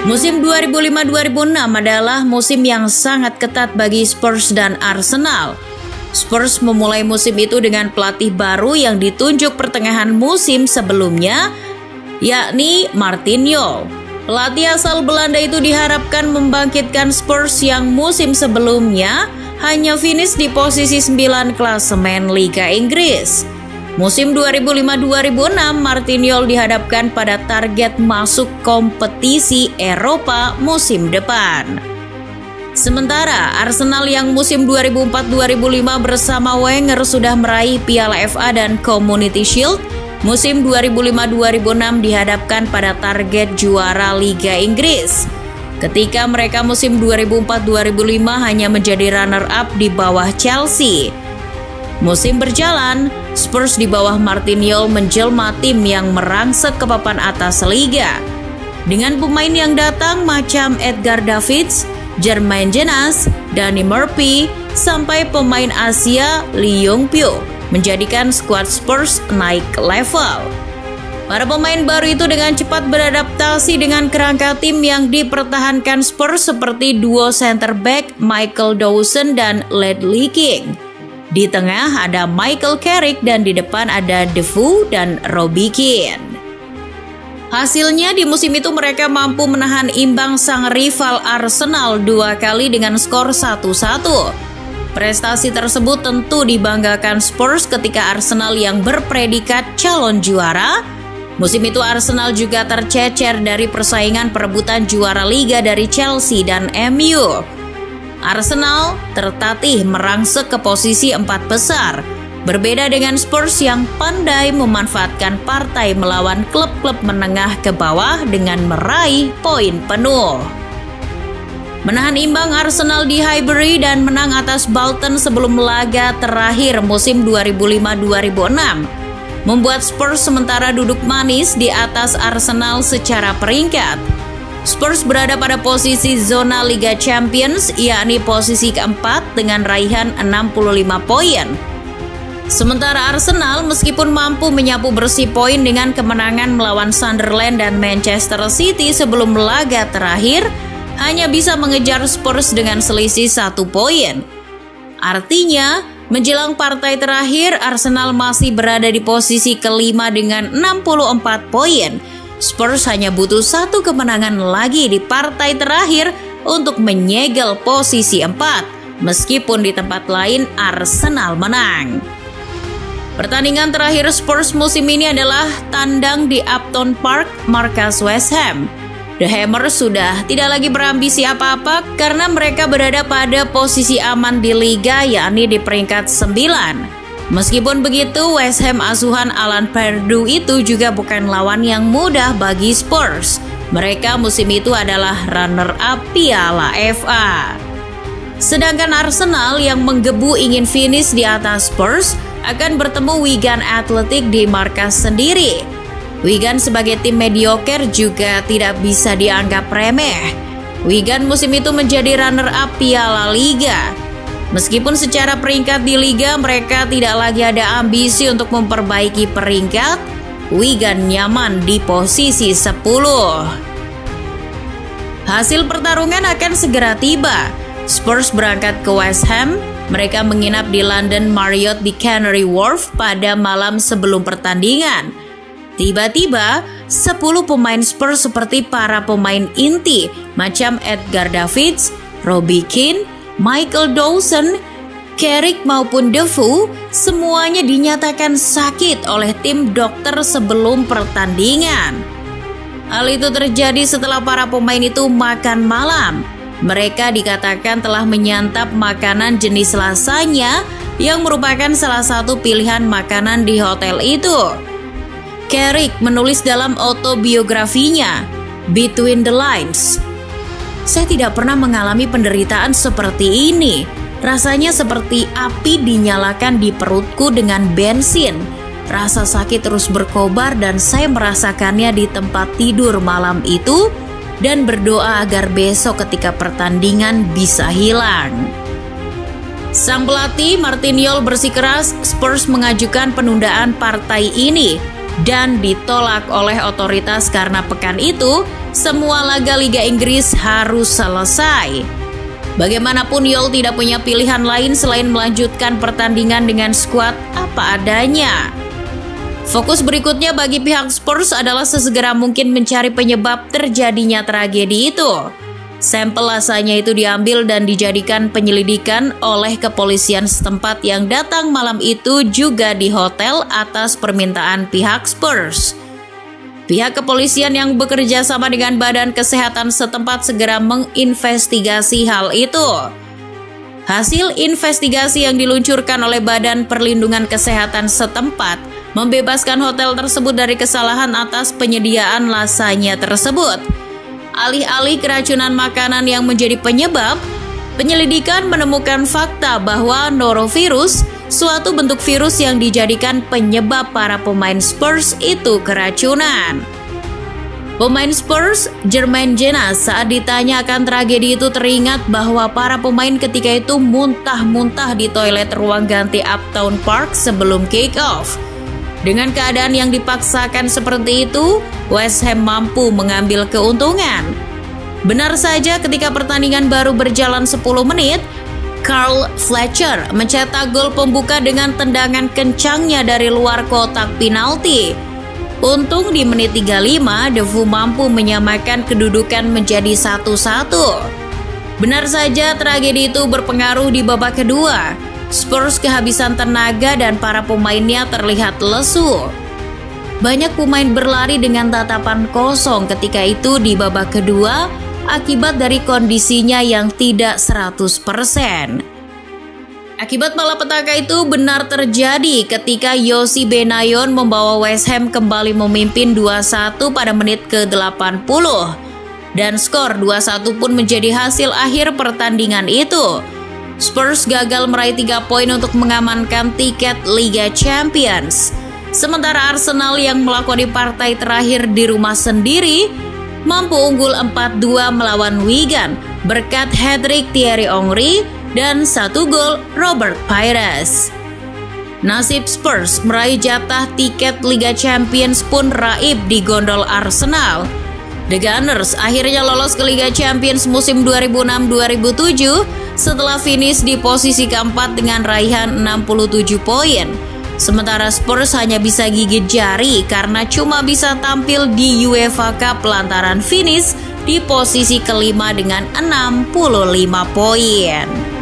Musim 2005-2006 adalah musim yang sangat ketat bagi Spurs dan Arsenal. Spurs memulai musim itu dengan pelatih baru yang ditunjuk pertengahan musim sebelumnya, yakni Martin Jol. Pelatih asal Belanda itu diharapkan membangkitkan Spurs yang musim sebelumnya hanya finish di posisi 9 klasemen Liga Inggris. Musim 2005-2006, Martin Jol dihadapkan pada target masuk kompetisi Eropa musim depan. Sementara Arsenal yang musim 2004-2005 bersama Wenger sudah meraih Piala FA dan Community Shield, musim 2005-2006 dihadapkan pada target juara Liga Inggris. Ketika mereka musim 2004-2005 hanya menjadi runner-up di bawah Chelsea. Musim berjalan, Spurs di bawah Martin Jol menjelma tim yang merangsek ke papan atas liga. Dengan pemain yang datang macam Edgar Davids, Jermaine Jenas, Danny Murphy, sampai pemain Asia Lee Yong-pyo menjadikan skuad Spurs naik level. Para pemain baru itu dengan cepat beradaptasi dengan kerangka tim yang dipertahankan Spurs seperti duo center back Michael Dawson dan Ledley King. Di tengah ada Michael Carrick dan di depan ada Defoe dan Robbie Keane. Hasilnya di musim itu mereka mampu menahan imbang sang rival Arsenal 2 kali dengan skor 1-1. Prestasi tersebut tentu dibanggakan Spurs ketika Arsenal yang berpredikat calon juara. Musim itu Arsenal juga tercecer dari persaingan perebutan juara liga dari Chelsea dan MU. Arsenal tertatih merangsek ke posisi 4 besar. Berbeda dengan Spurs yang pandai memanfaatkan partai melawan klub-klub menengah ke bawah dengan meraih poin penuh. Menahan imbang Arsenal di Highbury dan menang atas Bolton sebelum laga terakhir musim 2005-2006 membuat Spurs sementara duduk manis di atas Arsenal secara peringkat. Spurs berada pada posisi zona Liga Champions, yakni posisi keempat dengan raihan 65 poin. Sementara Arsenal meskipun mampu menyapu bersih poin dengan kemenangan melawan Sunderland dan Manchester City sebelum laga terakhir, hanya bisa mengejar Spurs dengan selisih 1 poin. Artinya, menjelang partai terakhir, Arsenal masih berada di posisi kelima dengan 64 poin. Spurs hanya butuh 1 kemenangan lagi di partai terakhir untuk menyegel posisi 4, meskipun di tempat lain Arsenal menang. Pertandingan terakhir Spurs musim ini adalah tandang di Upton Park, markas West Ham. The Hammers sudah tidak lagi berambisi apa-apa karena mereka berada pada posisi aman di liga, yakni di peringkat 9. Meskipun begitu, West Ham asuhan Alan Pardew itu juga bukan lawan yang mudah bagi Spurs. Mereka musim itu adalah runner-up Piala FA. Sedangkan Arsenal yang menggebu ingin finish di atas Spurs akan bertemu Wigan Athletic di markas sendiri. Wigan sebagai tim mediocre juga tidak bisa dianggap remeh. Wigan musim itu menjadi runner-up Piala Liga. Meskipun secara peringkat di Liga mereka tidak lagi ada ambisi untuk memperbaiki peringkat, Wigan nyaman di posisi 10. Hasil pertarungan akan segera tiba. Spurs berangkat ke West Ham. Mereka menginap di London Marriott di Canary Wharf pada malam sebelum pertandingan. Tiba-tiba, 10 pemain Spurs seperti para pemain inti macam Edgar Davids, Robbie Keane, Michael Dawson, Carrick maupun Defoe semuanya dinyatakan sakit oleh tim dokter sebelum pertandingan. Hal itu terjadi setelah para pemain itu makan malam. Mereka dikatakan telah menyantap makanan jenis lasagna yang merupakan salah satu pilihan makanan di hotel itu. Carrick menulis dalam autobiografinya, Between the Lines, "Saya tidak pernah mengalami penderitaan seperti ini. Rasanya seperti api dinyalakan di perutku dengan bensin. Rasa sakit terus berkobar dan saya merasakannya di tempat tidur malam itu dan berdoa agar besok ketika pertandingan bisa hilang." Sang pelatih Martin Jol bersikeras Spurs mengajukan penundaan partai ini. dan ditolak oleh otoritas karena pekan itu semua laga Liga Inggris harus selesai. Bagaimanapun Yol tidak punya pilihan lain selain melanjutkan pertandingan dengan skuad apa adanya. Fokus berikutnya bagi pihak Spurs adalah sesegera mungkin mencari penyebab terjadinya tragedi itu. Sampel lasanya itu diambil dan dijadikan penyelidikan oleh kepolisian setempat yang datang malam itu juga di hotel atas permintaan pihak Spurs. Pihak kepolisian yang bekerja sama dengan Badan Kesehatan setempat segera menginvestigasi hal itu. Hasil investigasi yang diluncurkan oleh Badan Perlindungan Kesehatan setempat membebaskan hotel tersebut dari kesalahan atas penyediaan lasanya tersebut. Alih-alih keracunan makanan yang menjadi penyebab, penyelidikan menemukan fakta bahwa norovirus, suatu bentuk virus yang dijadikan penyebab para pemain Spurs itu keracunan. Pemain Spurs, Jermaine Jenas, saat ditanya akan tragedi itu teringat bahwa para pemain ketika itu muntah-muntah di toilet ruang ganti Uptown Park sebelum kick-off. Dengan keadaan yang dipaksakan seperti itu, West Ham mampu mengambil keuntungan. Benar saja ketika pertandingan baru berjalan 10 menit, Carl Fletcher mencetak gol pembuka dengan tendangan kencangnya dari luar kotak penalti. Untung di menit 35, Defoe mampu menyamakan kedudukan menjadi 1-1. Benar saja tragedi itu berpengaruh di babak kedua. Spurs kehabisan tenaga dan para pemainnya terlihat lesu. Banyak pemain berlari dengan tatapan kosong ketika itu di babak kedua akibat dari kondisinya yang tidak 100%. Akibat malapetaka itu benar terjadi ketika Yossi Benayoun membawa West Ham kembali memimpin 2-1 pada menit ke-80. Dan skor 2-1 pun menjadi hasil akhir pertandingan itu. Spurs gagal meraih 3 poin untuk mengamankan tiket Liga Champions. Sementara Arsenal yang melakoni partai terakhir di rumah sendiri mampu unggul 4-2 melawan Wigan berkat hat-trick Thierry Henry dan 1 gol Robert Pires. Nasib Spurs meraih jatah tiket Liga Champions pun raib di gondol Arsenal. The Gunners akhirnya lolos ke Liga Champions musim 2006-2007 setelah finish di posisi keempat dengan raihan 67 poin. Sementara Spurs hanya bisa gigit jari karena cuma bisa tampil di UEFA Cup lantaran finish di posisi kelima dengan 65 poin.